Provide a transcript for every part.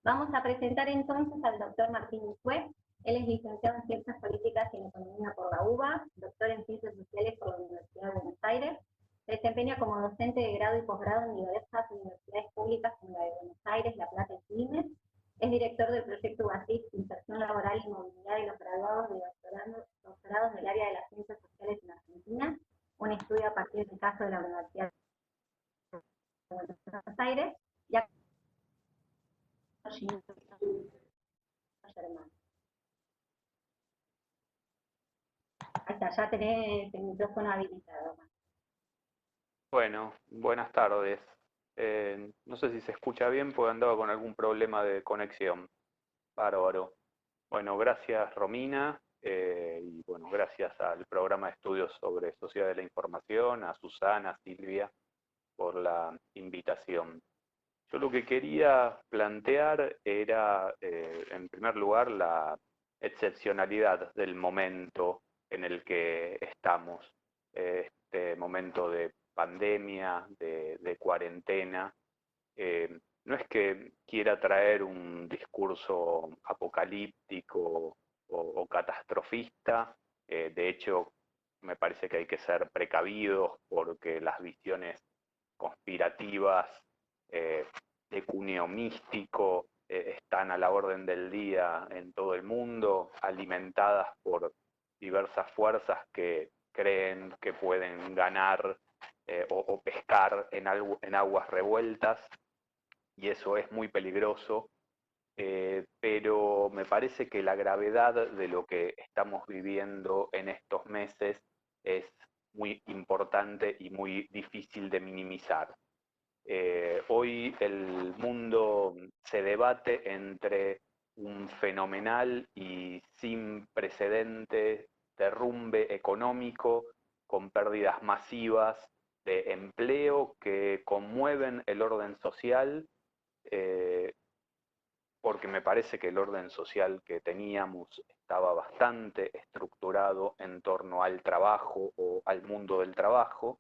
Vamos a presentar entonces al doctor Martín Ucue. Él es licenciado en Ciencias Políticas y en Economía por la UBA, doctor en Ciencias Sociales por la Universidad de Buenos Aires. Se desempeña como docente de grado y posgrado en diversas universidades públicas como la de Buenos Aires, La Plata y Quilmes. Es director del proyecto UASIC, Inserción Laboral y Movilidad de los Graduados de doctorados del área de las Ciencias Sociales en Argentina, un estudio a partir del caso de la Universidad de Buenos Aires, y a Germán. Ahí está, ya tenés el micrófono habilitado. Bueno, buenas tardes. No sé si se escucha bien porque andaba con algún problema de conexión. Bárbaro. Bueno, gracias Romina y bueno, gracias al programa de estudios sobre sociedad de la información, a Susana, a Silvia por la invitación. Yo lo que quería plantear era, en primer lugar, la excepcionalidad del momento en el que estamos, este momento de pandemia, de cuarentena. No es que quiera traer un discurso apocalíptico o catastrofista, de hecho me parece que hay que ser precavidos porque las visiones conspirativas eh, de cuneo místico están a la orden del día en todo el mundo, alimentadas por diversas fuerzas que creen que pueden ganar o pescar en aguas revueltas, y eso es muy peligroso, pero me parece que la gravedad de lo que estamos viviendo en estos meses es muy importante y muy difícil de minimizar. Hoy el mundo se debate entre un fenomenal y sin precedente derrumbe económico con pérdidas masivas de empleo que conmueven el orden social, eh, porque me parece que el orden social que teníamos estaba bastante estructurado en torno al trabajo o al mundo del trabajo,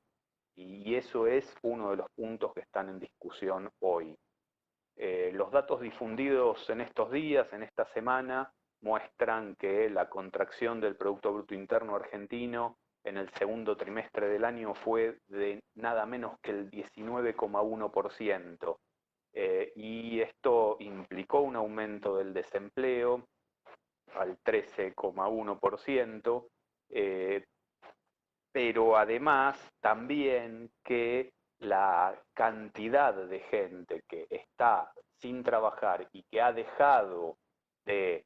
y eso es uno de los puntos que están en discusión hoy. Los datos difundidos en estos días, en esta semana, muestran que la contracción del Producto Bruto Interno argentino en el segundo trimestre del año fue de nada menos que el 19,1%. Y esto implicó un aumento del desempleo al 13,1%, pero además también que la cantidad de gente que está sin trabajar y que ha dejado de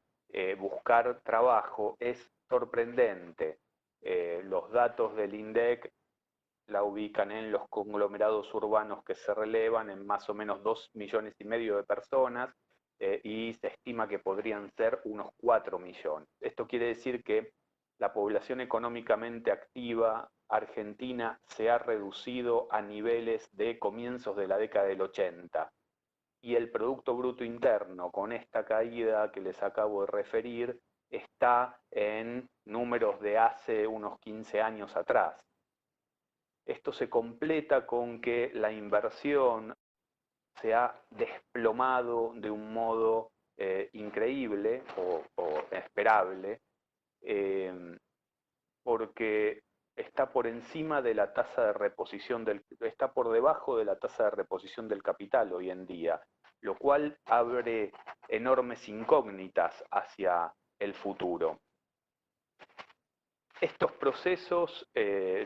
buscar trabajo es sorprendente. Los datos del INDEC la ubican en los conglomerados urbanos que se relevan en más o menos 2,5 millones de personas, y se estima que podrían ser unos 4 millones. Esto quiere decir que la población económicamente activa argentina se ha reducido a niveles de comienzos de la década del 80, y el Producto Bruto Interno, con esta caída que les acabo de referir, está en números de hace unos 15 años atrás. Esto se completa con que la inversión se ha desplomado de un modo increíble o esperable, eh, porque está por encima de la tasa de reposición está por debajo de la tasa de reposición del capital hoy en día, lo cual abre enormes incógnitas hacia el futuro. Estos procesos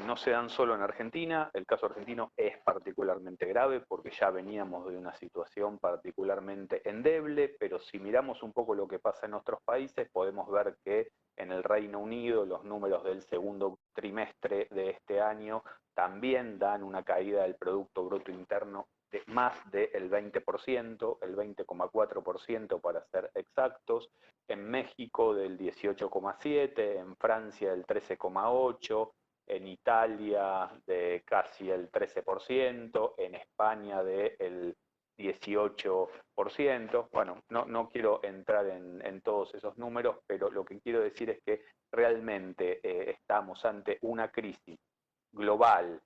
no se dan solo en Argentina, el caso argentino es particularmente grave porque ya veníamos de una situación particularmente endeble, pero si miramos un poco lo que pasa en otros países, podemos ver que en el Reino Unido los números del segundo trimestre de este año también dan una caída del Producto Bruto Interno de más del 20%, el 20,4% para ser exactos, en México del 18,7%, en Francia del 13,8%, en Italia de casi el 13%, en España del 18%. Bueno, no quiero entrar en todos esos números, pero lo que quiero decir es que realmente estamos ante una crisis global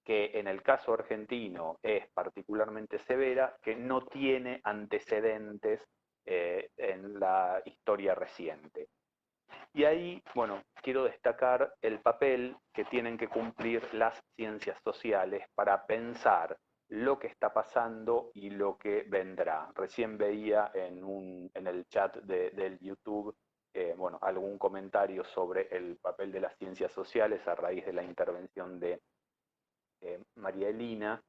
que en el caso argentino es particularmente severa, que no tiene antecedentes en la historia reciente. Y ahí, bueno, quiero destacar el papel que tienen que cumplir las ciencias sociales para pensar lo que está pasando y lo que vendrá. Recién veía en el chat del YouTube bueno, algún comentario sobre el papel de las ciencias sociales a raíz de la intervención de María Elina.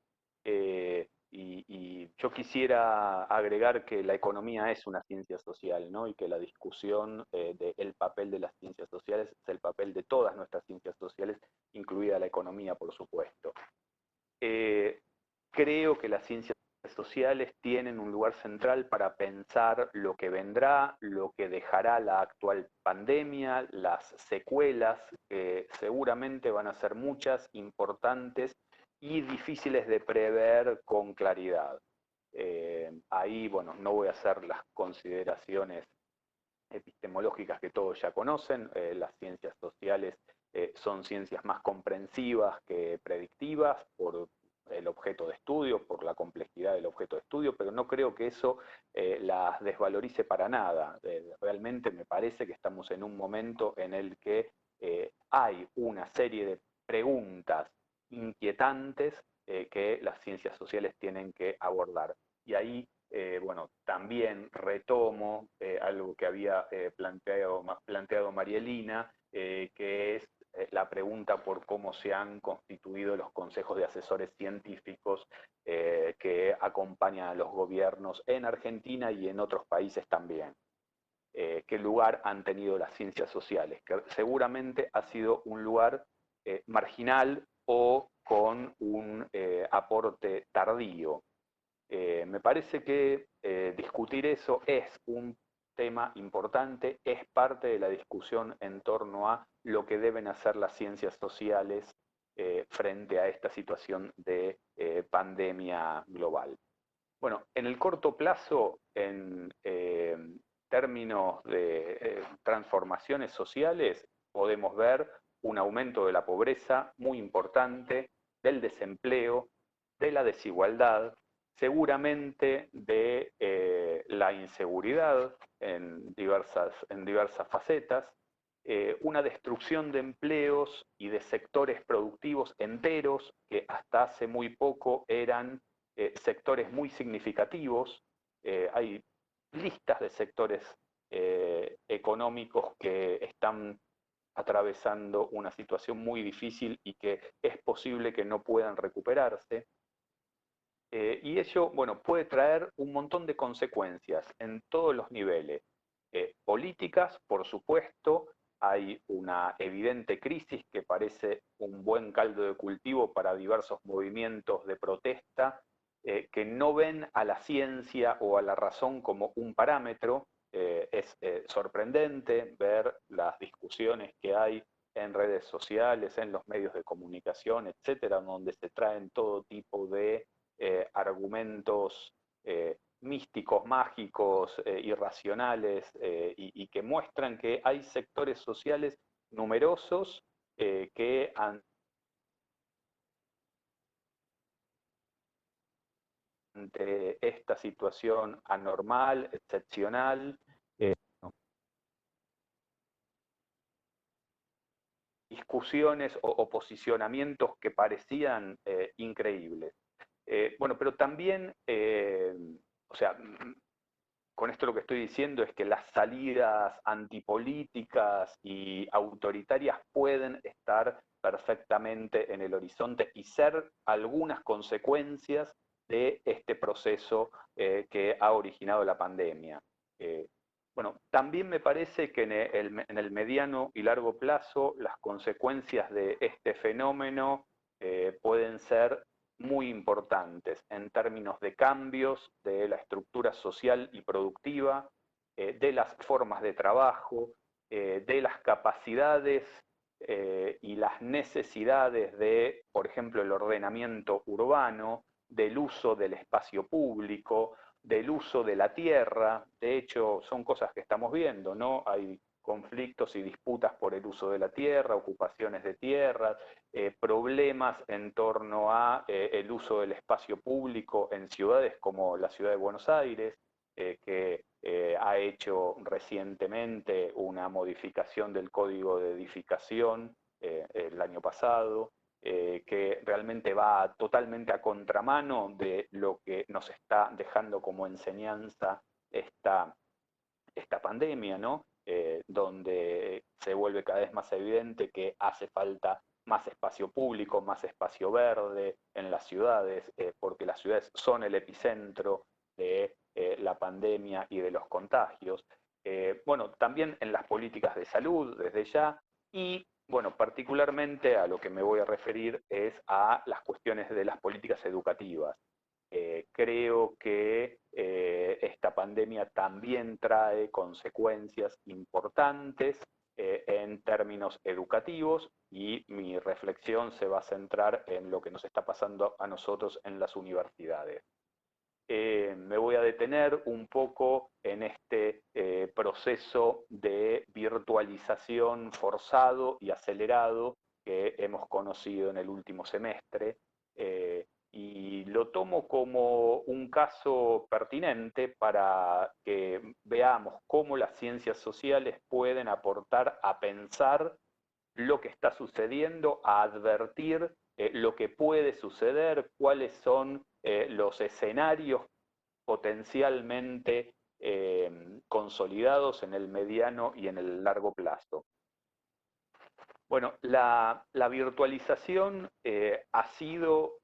Y yo quisiera agregar que la economía es una ciencia social, ¿no? Y que la discusión del papel de las ciencias sociales es el papel de todas nuestras ciencias sociales, incluida la economía, por supuesto. Creo que las ciencias sociales tienen un lugar central para pensar lo que vendrá, lo que dejará la actual pandemia, las secuelas, que seguramente van a ser muchas, importantes y difíciles de prever con claridad. Ahí, bueno, no voy a hacer las consideraciones epistemológicas que todos ya conocen. Las ciencias sociales son ciencias más comprensivas que predictivas por el objeto de estudio, por la complejidad del objeto de estudio, pero no creo que eso las desvalorice para nada. Realmente me parece que estamos en un momento en el que hay una serie de preguntas inquietantes que las ciencias sociales tienen que abordar. Y ahí bueno, también retomo algo que había planteado Marielina, que es la pregunta por cómo se han constituido los consejos de asesores científicos que acompañan a los gobiernos en Argentina y en otros países también. ¿Qué lugar han tenido las ciencias sociales? Que seguramente ha sido un lugar marginal o con un aporte tardío. Me parece que discutir eso es un tema importante, es parte de la discusión en torno a lo que deben hacer las ciencias sociales frente a esta situación de pandemia global. Bueno, en el corto plazo, en términos de transformaciones sociales, podemos ver un aumento de la pobreza muy importante, del desempleo, de la desigualdad, seguramente de la inseguridad en diversas facetas, una destrucción de empleos y de sectores productivos enteros que hasta hace muy poco eran sectores muy significativos. Hay listas de sectores económicos que están atravesando una situación muy difícil y que es posible que no puedan recuperarse. Y ello, bueno, puede traer un montón de consecuencias en todos los niveles. Políticas, por supuesto, hay una evidente crisis que parece un buen caldo de cultivo para diversos movimientos de protesta que no ven a la ciencia o a la razón como un parámetro. Es sorprendente ver las discusiones que hay en redes sociales, en los medios de comunicación, etcétera, donde se traen todo tipo de argumentos místicos, mágicos, irracionales, y que muestran que hay sectores sociales numerosos que ante esta situación anormal, excepcional, discusiones o posicionamientos que parecían increíbles. Bueno, pero también, o sea, con esto lo que estoy diciendo es que las salidas antipolíticas y autoritarias pueden estar perfectamente en el horizonte y ser algunas consecuencias de este proceso que ha originado la pandemia. Bueno, también me parece que en el mediano y largo plazo las consecuencias de este fenómeno pueden ser muy importantes en términos de cambios de la estructura social y productiva, de las formas de trabajo, de las capacidades y las necesidades de, por ejemplo, el ordenamiento urbano, del uso del espacio público, del uso de la tierra. De hecho, son cosas que estamos viendo, ¿no? Hay conflictos y disputas por el uso de la tierra, ocupaciones de tierras, problemas en torno a el uso del espacio público en ciudades como la ciudad de Buenos Aires, que ha hecho recientemente una modificación del código de edificación el año pasado, que realmente va totalmente a contramano de lo que nos está dejando como enseñanza esta pandemia, ¿no? Donde se vuelve cada vez más evidente que hace falta más espacio público, más espacio verde en las ciudades, porque las ciudades son el epicentro de la pandemia y de los contagios. Bueno, también en las políticas de salud desde ya, y bueno, particularmente a lo que me voy a referir es a las cuestiones de las políticas educativas. Creo que esta pandemia también trae consecuencias importantes en términos educativos, y mi reflexión se va a centrar en lo que nos está pasando a nosotros en las universidades. Me voy a detener un poco en este proceso de virtualización forzado y acelerado que hemos conocido en el último semestre, y lo tomo como un caso pertinente para que veamos cómo las ciencias sociales pueden aportar a pensar lo que está sucediendo, a advertir lo que puede suceder, cuáles son los escenarios potencialmente consolidados en el mediano y en el largo plazo. Bueno, la virtualización ha sido,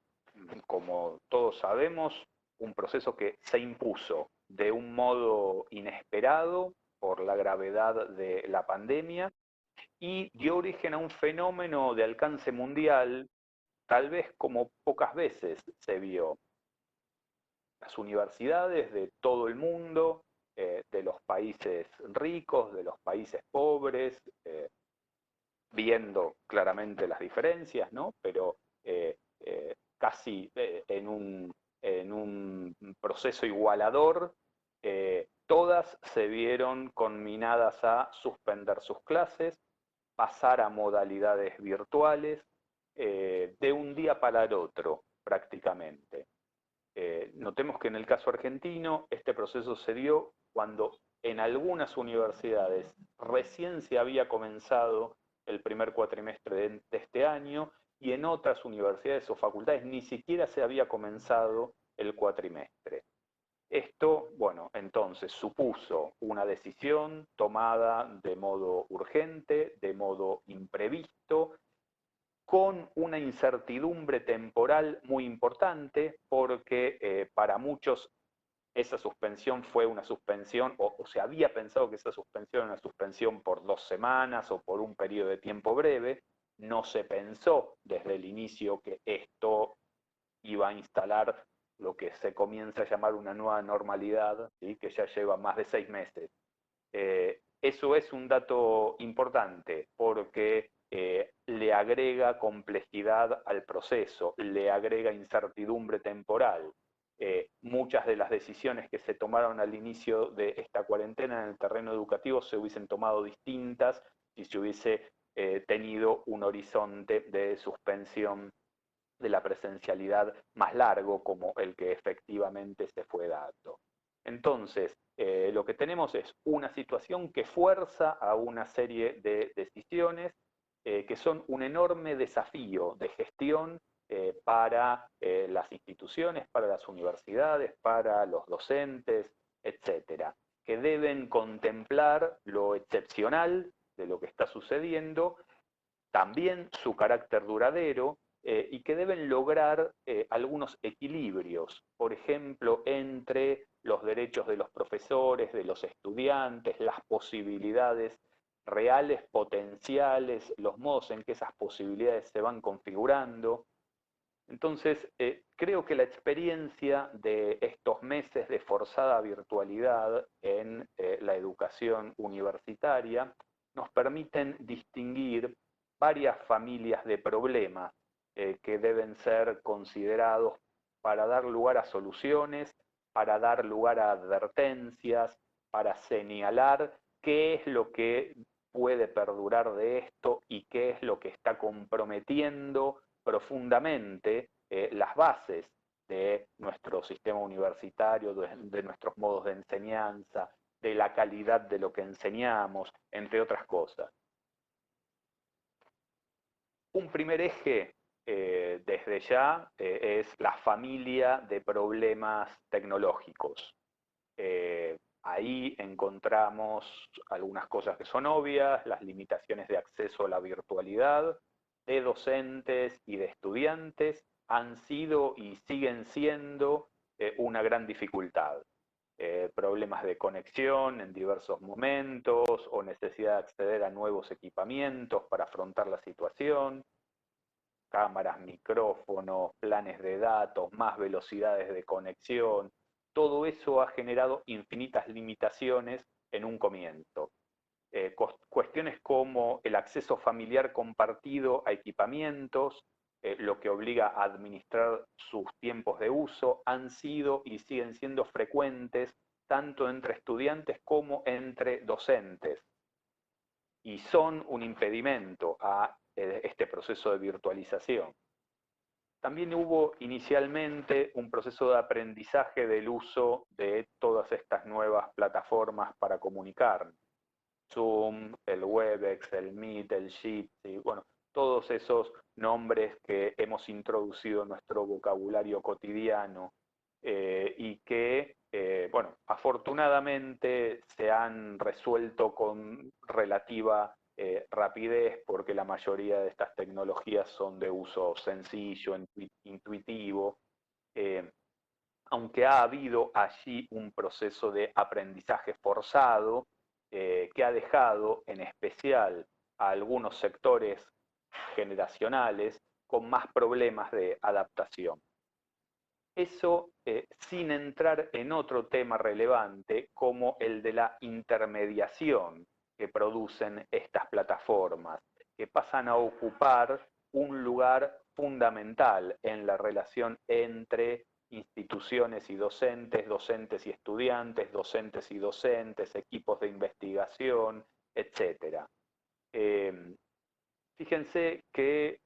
como todos sabemos, un proceso que se impuso de un modo inesperado por la gravedad de la pandemia y dio origen a un fenómeno de alcance mundial, tal vez como pocas veces se vio. Las universidades de todo el mundo, de los países ricos, de los países pobres, viendo claramente las diferencias, ¿no? Pero casi en un proceso igualador, todas se vieron conminadas a suspender sus clases, pasar a modalidades virtuales, de un día para el otro prácticamente. Notemos que en el caso argentino este proceso se dio cuando en algunas universidades recién se había comenzado el primer cuatrimestre de este año, y en otras universidades o facultades ni siquiera se había comenzado el cuatrimestre. Esto, bueno, entonces supuso una decisión tomada de modo urgente, de modo imprevisto, con una incertidumbre temporal muy importante, porque para muchos esa suspensión fue una suspensión, o se había pensado que esa suspensión era una suspensión por 2 semanas o por un periodo de tiempo breve. No se pensó desde el inicio que esto iba a instalar lo que se comienza a llamar una nueva normalidad, ¿sí? Que ya lleva más de 6 meses. Eso es un dato importante porque le agrega complejidad al proceso, le agrega incertidumbre temporal. Muchas de las decisiones que se tomaron al inicio de esta cuarentena en el terreno educativo se hubiesen tomado distintas si se hubiese tenido un horizonte de suspensión de la presencialidad más largo como el que efectivamente se fue dando. Entonces, lo que tenemos es una situación que fuerza a una serie de decisiones que son un enorme desafío de gestión para las instituciones, para las universidades, para los docentes, etcétera, que deben contemplar lo excepcional de lo que está sucediendo, también su carácter duradero, y que deben lograr algunos equilibrios, por ejemplo, entre los derechos de los profesores, de los estudiantes, las posibilidades reales, potenciales, los modos en que esas posibilidades se van configurando. Entonces, creo que la experiencia de estos meses de forzada virtualidad en la educación universitaria nos permiten distinguir varias familias de problemas que deben ser considerados para dar lugar a soluciones, para dar lugar a advertencias, para señalar qué es lo que puede perdurar de esto y qué es lo que está comprometiendo profundamente las bases de nuestro sistema universitario, de nuestros modos de enseñanza, de la calidad de lo que enseñamos, entre otras cosas. Un primer eje desde ya es la familia de problemas tecnológicos. Ahí encontramos algunas cosas que son obvias, las limitaciones de acceso a la virtualidad de docentes y de estudiantes han sido y siguen siendo una gran dificultad. Problemas de conexión en diversos momentos o necesidad de acceder a nuevos equipamientos para afrontar la situación, cámaras, micrófonos, planes de datos, más velocidades de conexión, todo eso ha generado infinitas limitaciones en un comienzo. Cuestiones como el acceso familiar compartido a equipamientos, lo que obliga a administrar sus tiempos de uso, han sido y siguen siendo frecuentes tanto entre estudiantes como entre docentes y son un impedimento a este proceso de virtualización. También hubo inicialmente un proceso de aprendizaje del uso de todas estas nuevas plataformas para comunicar. Zoom, el Webex, el Meet, el Jitsi, bueno, todos esos nombres que hemos introducido en nuestro vocabulario cotidiano y que, bueno, afortunadamente se han resuelto con relativa rapidez porque la mayoría de estas tecnologías son de uso sencillo, intuitivo, aunque ha habido allí un proceso de aprendizaje forzado que ha dejado en especial a algunos sectores generacionales con más problemas de adaptación. Eso sin entrar en otro tema relevante como el de la intermediación que producen estas plataformas, que pasan a ocupar un lugar fundamental en la relación entre instituciones y docentes, docentes y estudiantes, docentes y docentes, equipos de investigación, etc. Fíjense que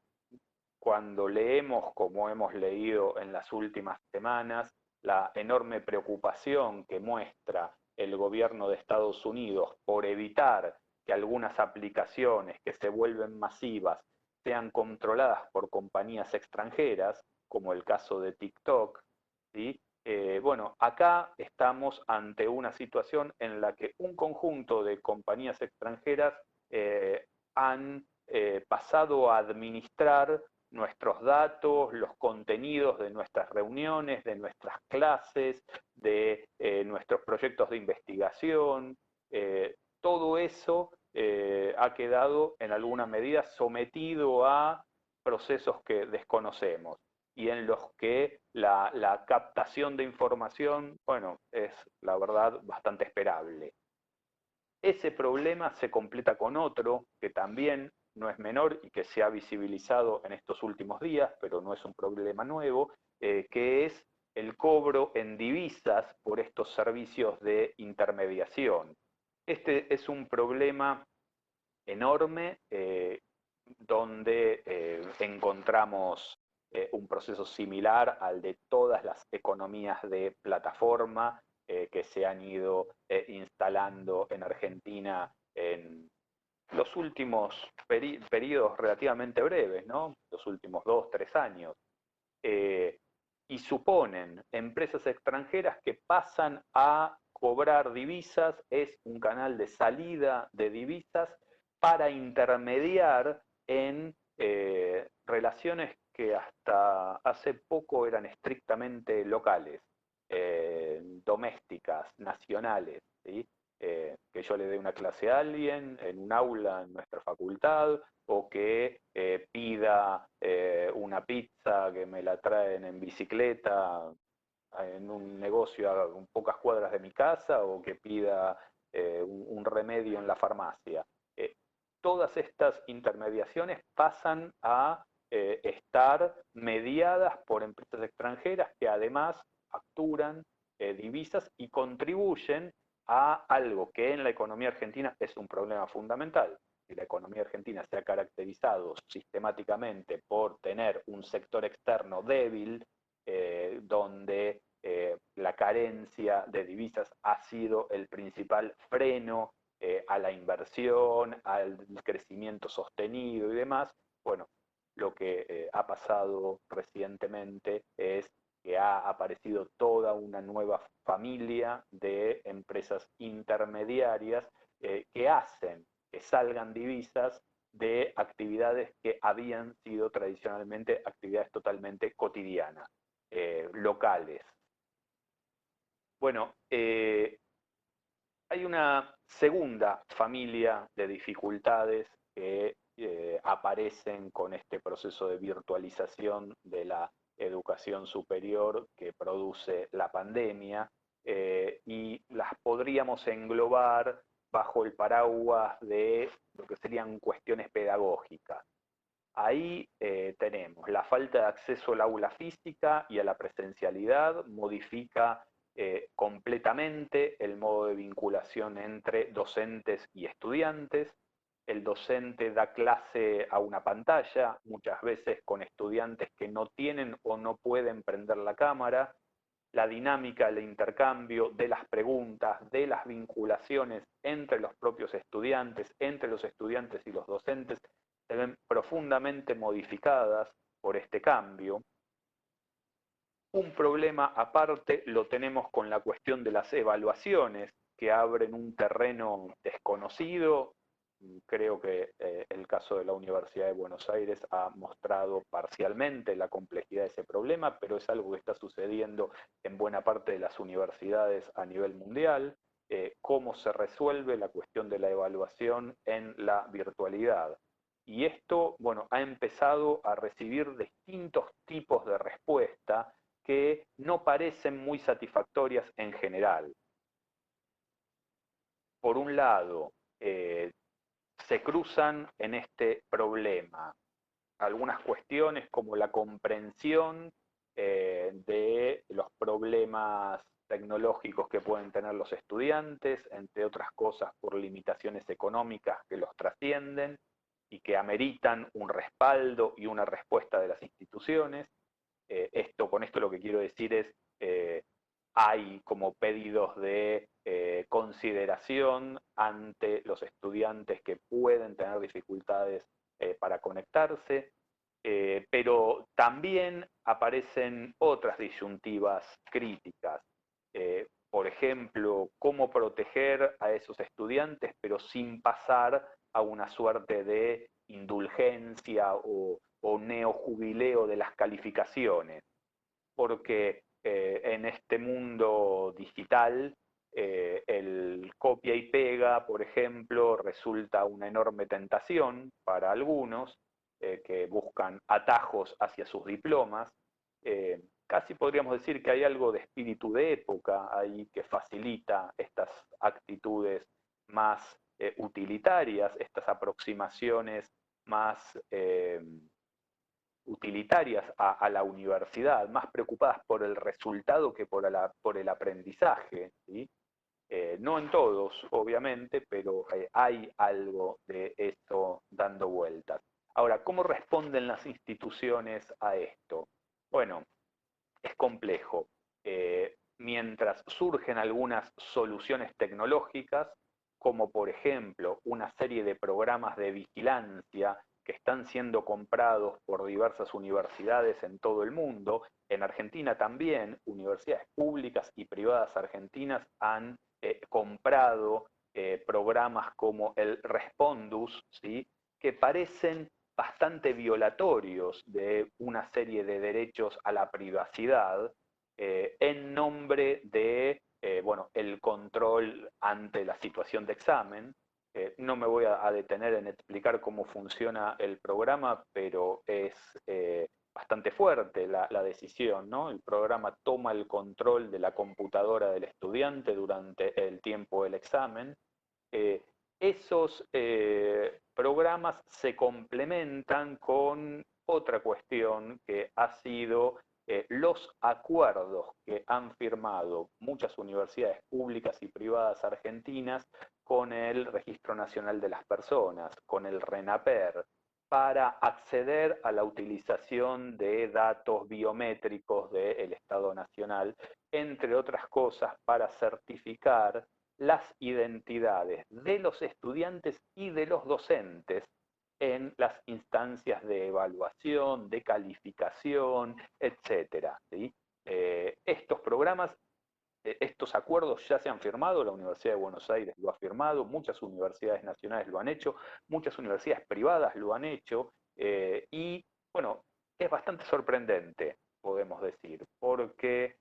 cuando leemos, como hemos leído en las últimas semanas, la enorme preocupación que muestra el gobierno de Estados Unidos por evitar que algunas aplicaciones que se vuelven masivas sean controladas por compañías extranjeras, como el caso de TikTok, ¿sí? Bueno, acá estamos ante una situación en la que un conjunto de compañías extranjeras han pasado a administrar nuestros datos, los contenidos de nuestras reuniones, de nuestras clases, de nuestros proyectos de investigación. Todo eso ha quedado en alguna medida sometido a procesos que desconocemos y en los que la captación de información, bueno, es la verdad bastante esperable. Ese problema se completa con otro que también no es menor y que se ha visibilizado en estos últimos días, pero no es un problema nuevo, que es el cobro en divisas por estos servicios de intermediación. Este es un problema enorme donde encontramos un proceso similar al de todas las economías de plataforma que se han ido instalando en Argentina en los últimos periodos relativamente breves, ¿no? Los últimos 2, 3 años. Y suponen empresas extranjeras que pasan a cobrar divisas, es un canal de salida de divisas para intermediar en relaciones que hasta hace poco eran estrictamente locales, domésticas, nacionales, ¿sí? Que yo le dé una clase a alguien en un aula en nuestra facultad o que pida una pizza que me la traen en bicicleta en un negocio a pocas cuadras de mi casa o que pida un remedio en la farmacia. Todas estas intermediaciones pasan a estar mediadas por empresas extranjeras que además facturan divisas y contribuyen a algo que en la economía argentina es un problema fundamental. Si la economía argentina se ha caracterizado sistemáticamente por tener un sector externo débil, donde la caída carencia de divisas ha sido el principal freno a la inversión, al crecimiento sostenido y demás. Bueno, lo que ha pasado recientemente es que ha aparecido toda una nueva familia de empresas intermediarias que hacen que salgan divisas de actividades que habían sido tradicionalmente actividades totalmente cotidianas, locales. Bueno, hay una segunda familia de dificultades que aparecen con este proceso de virtualización de la educación superior que produce la pandemia, y las podríamos englobar bajo el paraguas de lo que serían cuestiones pedagógicas. Ahí tenemos la falta de acceso al aula física y a la presencialidad, modifica completamente el modo de vinculación entre docentes y estudiantes. El docente da clase a una pantalla, muchas veces con estudiantes que no tienen o no pueden prender la cámara. La dinámica del intercambio, de las preguntas, de las vinculaciones entre los propios estudiantes, entre los estudiantes y los docentes, se ven profundamente modificadas por este cambio. Un problema aparte lo tenemos con la cuestión de las evaluaciones, que abren un terreno desconocido. Creo que el caso de la Universidad de Buenos Aires ha mostrado parcialmente la complejidad de ese problema, pero es algo que está sucediendo en buena parte de las universidades a nivel mundial. Cómo se resuelve la cuestión de la evaluación en la virtualidad. Y esto, bueno, ha empezado a recibir distintos tipos de respuesta que no parecen muy satisfactorias en general. Por un lado, se cruzan en este problema algunas cuestiones como la comprensión de los problemas tecnológicos que pueden tener los estudiantes, entre otras cosas por limitaciones económicas que los trascienden y que ameritan un respaldo y una respuesta de las instituciones. Con esto lo que quiero decir es, hay como pedidos de consideración ante los estudiantes que pueden tener dificultades para conectarse, pero también aparecen otras disyuntivas críticas. Por ejemplo, cómo proteger a esos estudiantes, pero sin pasar a una suerte de indulgencia o neojubileo de las calificaciones, porque en este mundo digital el copia y pega, por ejemplo, resulta una enorme tentación para algunos que buscan atajos hacia sus diplomas. Casi podríamos decir que hay algo de espíritu de época ahí que facilita estas actitudes más utilitarias, estas aproximaciones más utilitarias a la universidad, más preocupadas por el resultado que por el aprendizaje, ¿sí? No en todos, obviamente, pero hay algo de esto dando vueltas. Ahora, ¿cómo responden las instituciones a esto? Bueno, es complejo. Mientras surgen algunas soluciones tecnológicas, como por ejemplo una serie de programas de vigilancia que están siendo comprados por diversas universidades en todo el mundo. En Argentina también, universidades públicas y privadas argentinas han comprado programas como el Respondus, ¿sí? Que parecen bastante violatorios de una serie de derechos a la privacidad en nombre de bueno, el control ante la situación de examen. No me voy a detener en explicar cómo funciona el programa, pero es bastante fuerte la decisión, ¿no? El programa toma el control de la computadora del estudiante durante el tiempo del examen. Esos programas se complementan con otra cuestión que ha sido los acuerdos que han firmado muchas universidades públicas y privadas argentinas con el Registro Nacional de las Personas, con el RENAPER. para acceder a la utilización de datos biométricos del Estado Nacional, entre otras cosas para certificar las identidades de los estudiantes y de los docentes en las instancias de evaluación, de calificación, etcétera, ¿sí? Estos programas, estos acuerdos ya se han firmado, la Universidad de Buenos Aires lo ha firmado, muchas universidades nacionales lo han hecho, muchas universidades privadas lo han hecho, y bueno, es bastante sorprendente, podemos decir, porque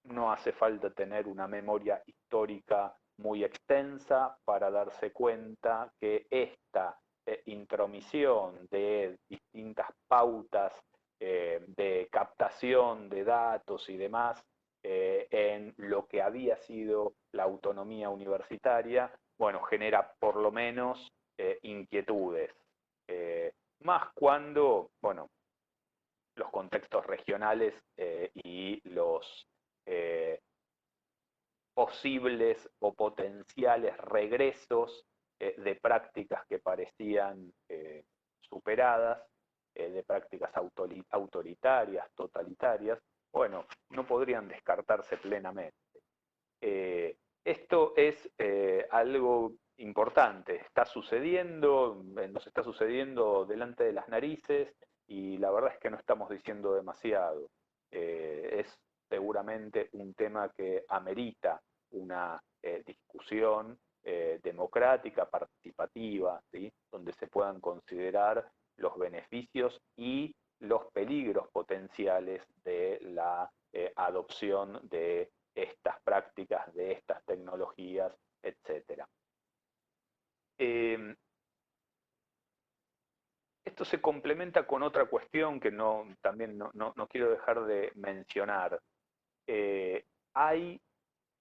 no hace falta tener una memoria histórica muy extensa para darse cuenta que esta intromisión de distintas pautas de captación de datos y demás en lo que había sido la autonomía universitaria, bueno, genera por lo menos inquietudes. Más cuando, bueno, los contextos regionales y los eh, posibles o potenciales regresos de prácticas que parecían superadas, de prácticas autoritarias, totalitarias, bueno, no podrían descartarse plenamente. Esto es algo importante, está sucediendo, nos está sucediendo delante de las narices y la verdad es que no estamos diciendo demasiado. Es seguramente un tema que amerita una discusión democrática, participativa, ¿sí? Donde se puedan considerar los beneficios y los peligros potenciales de la adopción de estas prácticas, de estas tecnologías, etcétera. Esto se complementa con otra cuestión que también no quiero dejar de mencionar. Hay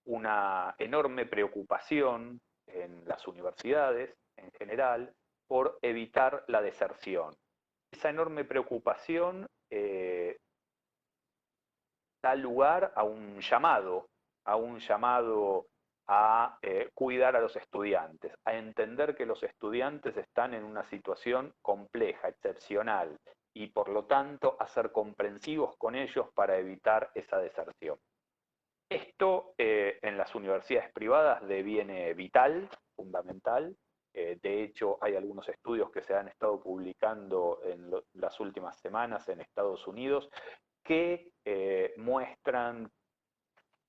una enorme preocupación en las universidades en general por evitar la deserción. Esa enorme preocupación da lugar a un llamado a cuidar a los estudiantes, a entender que los estudiantes están en una situación compleja, excepcional, y por lo tanto a ser comprensivos con ellos para evitar esa deserción. Esto en las universidades privadas deviene vital, fundamental. De hecho, hay algunos estudios que se han estado publicando en las últimas semanas en Estados Unidos que muestran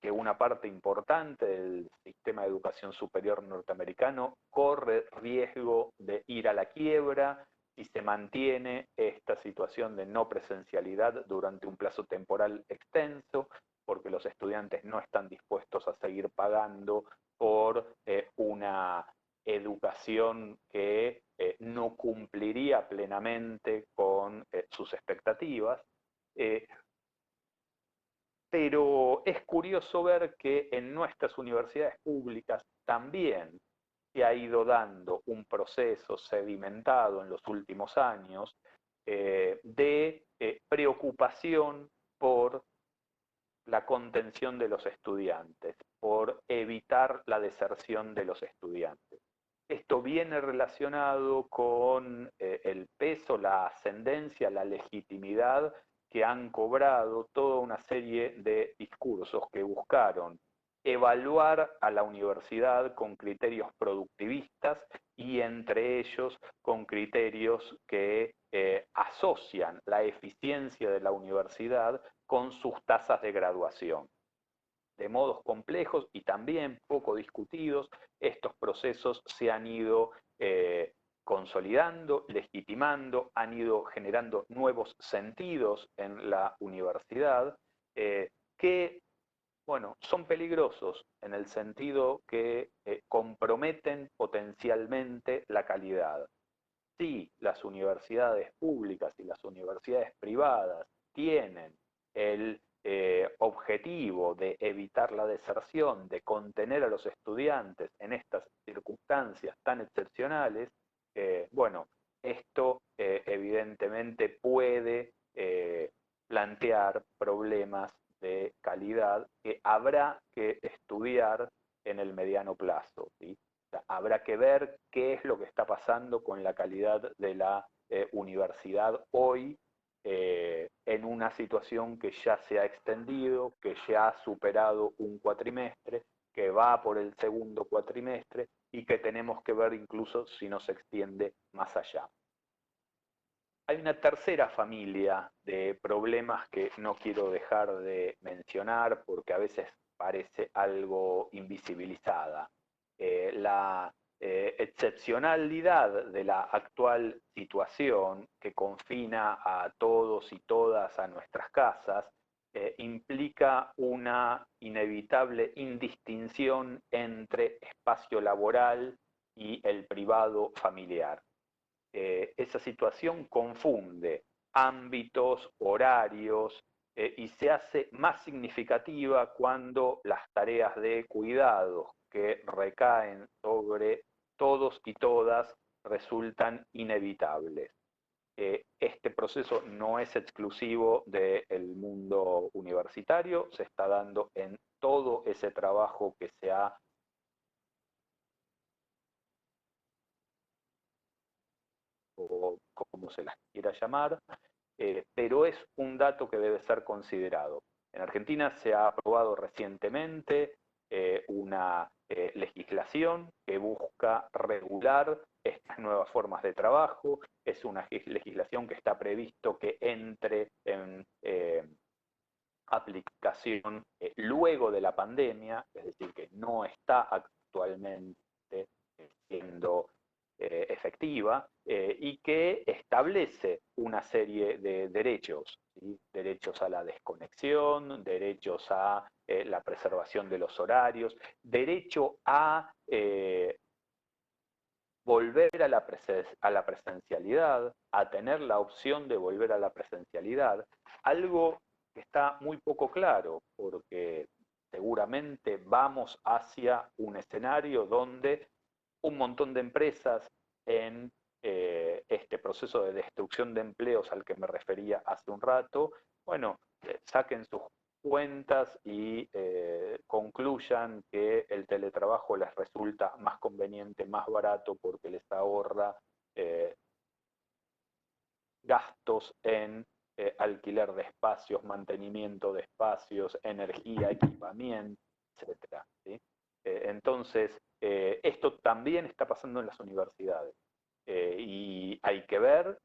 que una parte importante del sistema de educación superior norteamericano corre riesgo de ir a la quiebra si se mantiene esta situación de no presencialidad durante un plazo temporal extenso, porque los estudiantes no están dispuestos a seguir pagando por una educación que no cumpliría plenamente con sus expectativas. Pero es curioso ver que en nuestras universidades públicas también se ha ido dando un proceso sedimentado en los últimos años de preocupación por la contención de los estudiantes, por evitar la deserción de los estudiantes. Esto viene relacionado con el peso, la ascendencia, la legitimidad que han cobrado toda una serie de discursos que buscaron evaluar a la universidad con criterios productivistas y entre ellos con criterios que asocian la eficiencia de la universidad con sus tasas de graduación. De modos complejos y también poco discutidos, estos procesos se han ido consolidando, legitimando, han ido generando nuevos sentidos en la universidad que, bueno, son peligrosos en el sentido que comprometen potencialmente la calidad. Si las universidades públicas y las universidades privadas tienen el objetivo de evitar la deserción, de contener a los estudiantes en estas circunstancias tan excepcionales, bueno, esto evidentemente puede plantear problemas de calidad que habrá que estudiar en el mediano plazo, ¿sí? Habrá que ver qué es lo que está pasando con la calidad de la universidad hoy en una situación que ya se ha extendido, que ya ha superado un cuatrimestre, que va por el segundo cuatrimestre y que tenemos que ver incluso si no se extiende más allá. Hay una tercera familia de problemas que no quiero dejar de mencionar porque a veces parece algo invisibilizada. La excepcionalidad de la actual situación que confina a todos y todas a nuestras casas implica una inevitable indistinción entre espacio laboral y el privado familiar. Esa situación confunde ámbitos, horarios, y se hace más significativa cuando las tareas de cuidados que recaen sobre todos y todas resultan inevitables. Este proceso no es exclusivo del mundo universitario, se está dando en todo ese trabajo que se ha o como se las quiera llamar, pero es un dato que debe ser considerado. En Argentina se ha aprobado recientemente una legislación que busca regular estas nuevas formas de trabajo. Es una legislación que está previsto que entre en aplicación luego de la pandemia, es decir, que no está actualmente siendo efectiva y que establece una serie de derechos, ¿sí? Derechos a la desconexión, derechos a la preservación de los horarios, derecho a volver a la presencialidad, a tener la opción de volver a la presencialidad, algo que está muy poco claro, porque seguramente vamos hacia un escenario donde un montón de empresas en este proceso de destrucción de empleos al que me refería hace un rato, bueno, saquen sus cuentas y concluyan que el teletrabajo les resulta más conveniente, más barato, porque les ahorra eh, gastos en alquiler de espacios, mantenimiento de espacios, energía, equipamiento, etcétera, ¿sí? Entonces, esto también está pasando en las universidades. Y hay que ver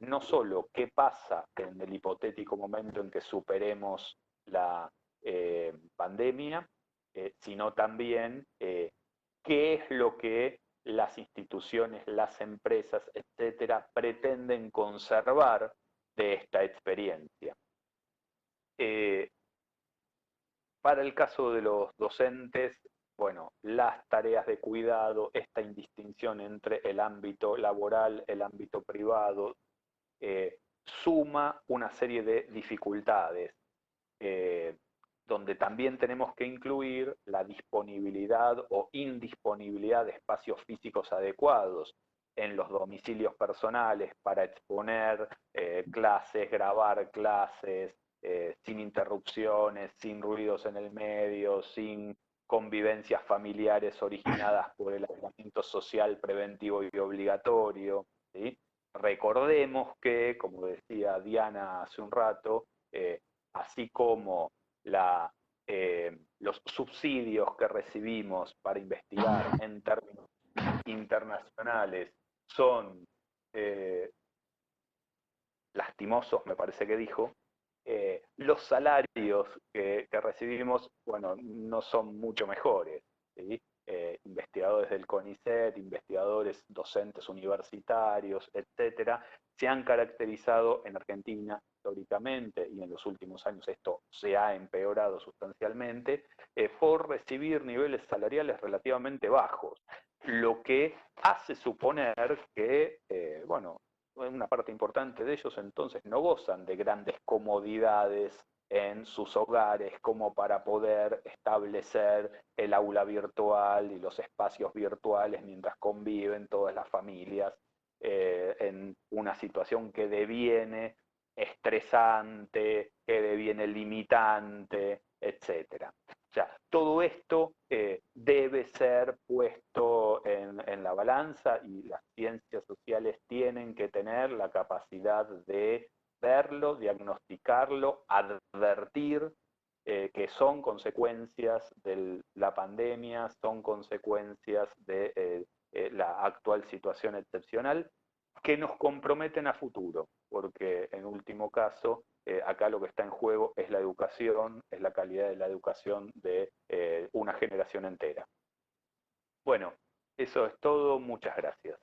no solo qué pasa en el hipotético momento en que superemos la pandemia, sino también qué es lo que las instituciones, las empresas, etcétera, pretenden conservar de esta experiencia. Eh, para el caso de los docentes, bueno, las tareas de cuidado, esta indistinción entre el ámbito laboral, el ámbito privado, suma una serie de dificultades, eh, donde también tenemos que incluir la disponibilidad o indisponibilidad de espacios físicos adecuados en los domicilios personales para exponer clases, grabar clases, sin interrupciones, sin ruidos en el medio, sin convivencias familiares originadas por el aislamiento social preventivo y obligatorio, ¿sí? Recordemos que, como decía Diana hace un rato, así como la, los subsidios que recibimos para investigar en términos internacionales son lastimosos, me parece que dijo, los salarios que recibimos, bueno, no son mucho mejores, ¿sí? Investigadores del CONICET, investigadores docentes universitarios, etcétera, se han caracterizado en Argentina históricamente y en los últimos años esto se ha empeorado sustancialmente por recibir niveles salariales relativamente bajos, lo que hace suponer que, bueno, una parte importante de ellos entonces no gozan de grandes comodidades en sus hogares como para poder establecer el aula virtual y los espacios virtuales mientras conviven todas las familias en una situación que deviene estresante, que deviene limitante, etcétera. O sea, todo esto debe ser puesto balanza y las ciencias sociales tienen que tener la capacidad de verlo, diagnosticarlo, advertir que son consecuencias de la pandemia, son consecuencias de la actual situación excepcional, que nos comprometen a futuro, porque en último caso, acá lo que está en juego es la educación, es la calidad de la educación de una generación entera. Bueno, eso es todo, muchas gracias.